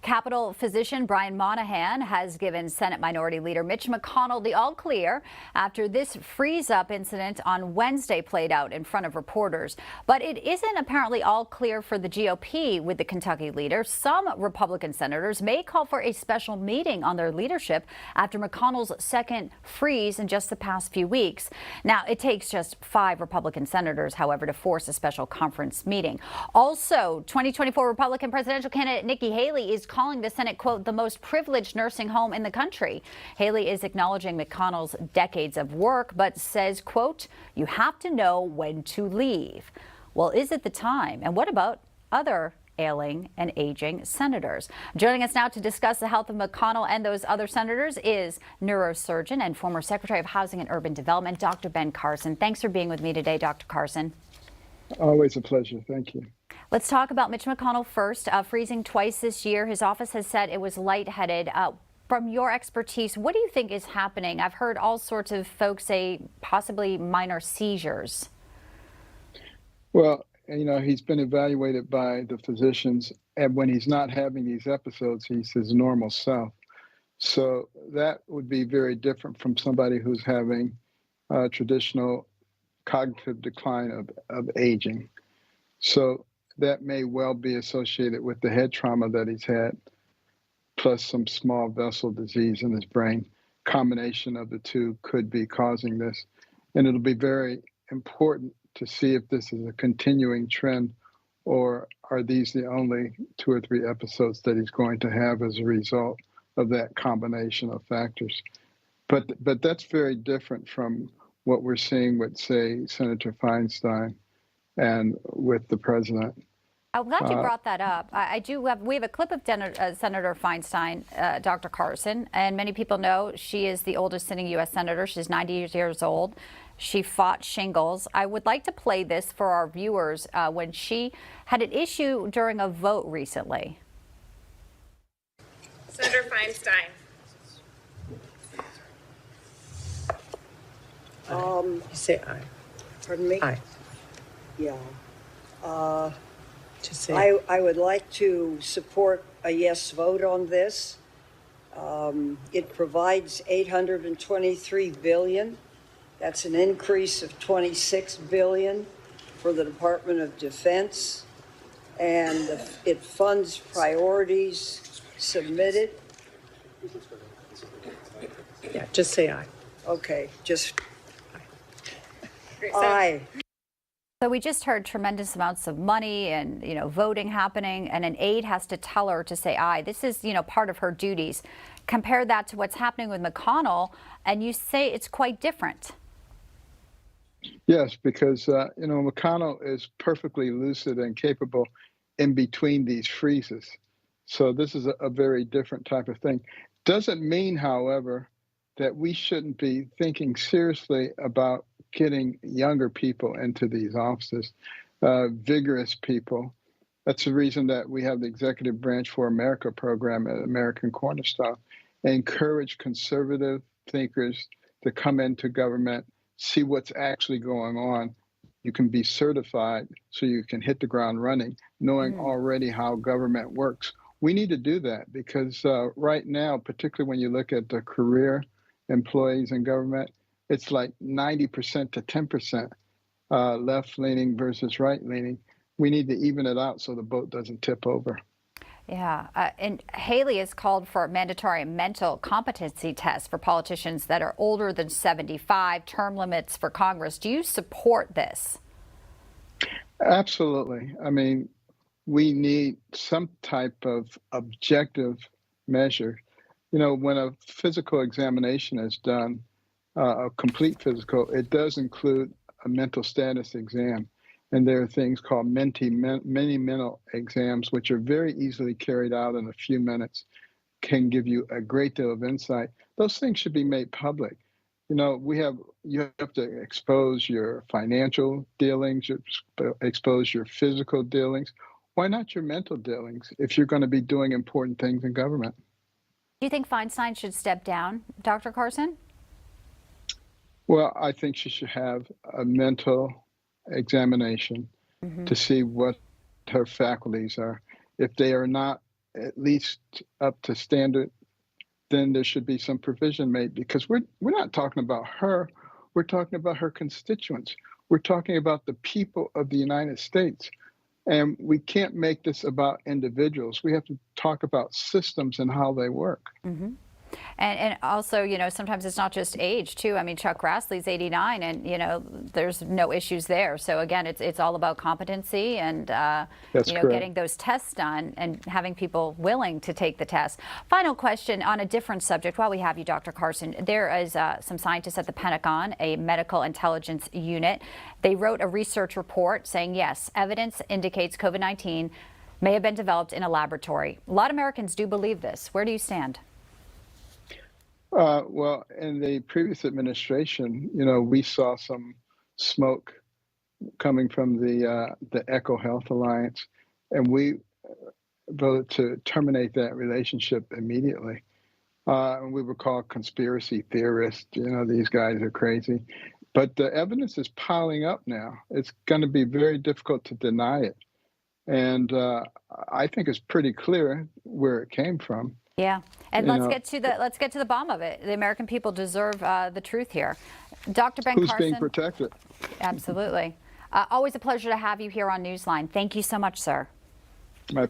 Capitol physician Brian Monahan has given Senate Minority Leader Mitch McConnell the all clear after this freeze-up incident on Wednesday played out in front of reporters. But it isn't apparently all clear for the GOP with the Kentucky leader. Some Republican senators may call for a special meeting on their leadership after McConnell's second freeze in just the past few weeks. Now, it takes just 5 Republican senators, however, to force a special conference meeting. Also, 2024 Republican presidential candidate Nikki Haley is calling the Senate, quote, the most privileged nursing home in the country. Haley is acknowledging McConnell's decades of work, but says, quote, you have to know when to leave. Well, is it the time? And what about other ailing and aging senators? Joining us now to discuss the health of McConnell and those other senators is neurosurgeon and former Secretary of Housing and Urban Development, Dr. Ben Carson. Thanks for being with me today, Dr. Carson. Always a pleasure. Thank you. Let's talk about Mitch McConnell first. Freezing twice this year. His office has said it was lightheaded. From your expertise, what do you think is happening? I've heard all sorts of folks say possibly minor seizures. Well, you know, he's been evaluated by the physicians, and when he's not having these episodes, he's his normal self. So that would be very different from somebody who's having traditional cognitive decline of aging. So that may well be associated with the head trauma that he's had, plus some small vessel disease in his brain. Combination of the two could be causing this. And it'll be very important to see if this is a continuing trend, or are these the only 2 or 3 episodes that he's going to have as a result of that combination of factors. But that's very different from what we're seeing with, say, Senator Feinstein and with the president. I'm glad you brought that up. We have a clip of Senator Feinstein, Dr. Carson, and many people know she is the oldest sitting U.S. senator. She's 90 years old. She fought shingles. I would like to play this for our viewers when she had an issue during a vote recently. Senator Feinstein. You say aye. Pardon me? Aye. Yeah. Just say I would like to support a yes vote on this. It provides $823 billion. That's an increase of $26 billion for the Department of Defense. And it funds priorities submitted. yeah, just say aye. Okay, just Great. aye. So we just heard tremendous amounts of money and, voting happening, and an aide has to tell her to say aye. This is, part of her duties. Compare that to what's happening with McConnell, and you say it's quite different. Yes, because, McConnell is perfectly lucid and capable in between these freezes. So this is a very different type of thing. Doesn't mean, however, that we shouldn't be thinking seriously about getting younger people into these offices, vigorous people. That's the reason that we have the Executive Branch for America program at American Cornerstone. Encourage conservative thinkers to come into government, see what's actually going on. You can be certified so you can hit the ground running, knowing already how government works. We need to do that because right now, particularly when you look at the career employees in government, it's like 90% to 10% left-leaning versus right-leaning. We need to even it out so the boat doesn't tip over. Yeah, and Haley has called for mandatory mental competency tests for politicians that are older than 75, term limits for Congress. Do you support this? Absolutely. I mean, we need some type of objective measure. When a physical examination is done, a complete physical, it does include a mental status exam. And there are things called mini mental exams, which are very easily carried out in a few minutes, can give you a great deal of insight. Those things should be made public. You have to expose your financial dealings, expose your physical dealings. Why not your mental dealings if you're going to be doing important things in government? Do you think Feinstein should step down, Dr. Carson? Well, I think she should have a mental examination to see what her faculties are. If they are not at least up to standard, then there should be some provision made, because we're not talking about her. We're talking about her constituents. We're talking about the people of the United States. And we can't make this about individuals. We have to talk about systems and how they work. Mm-hmm. And also, you know, sometimes it's not just age too. I mean, Chuck Grassley's 89, and you know, there's no issues there. So again, it's all about competency and you know, getting those tests done and having people willing to take the test. Final question on a different subject. While we have you, Dr. Carson, there is some scientists at the Pentagon, a medical intelligence unit. They wrote a research report saying, yes, evidence indicates COVID-19 may have been developed in a laboratory. A lot of Americans do believe this. Where do you stand? Well, in the previous administration, you know, we saw some smoke coming from the Echo Health Alliance, and we voted to terminate that relationship immediately. And we were called conspiracy theorists. You know, these guys are crazy. But the evidence is piling up now. It's going to be very difficult to deny it. And I think it's pretty clear where it came from. Yeah, and let's get to the bottom of it. The American people deserve the truth here. Dr. Ben Carson. Who's being protected? Absolutely. Always a pleasure to have you here on Newsline. Thank you so much, sir. My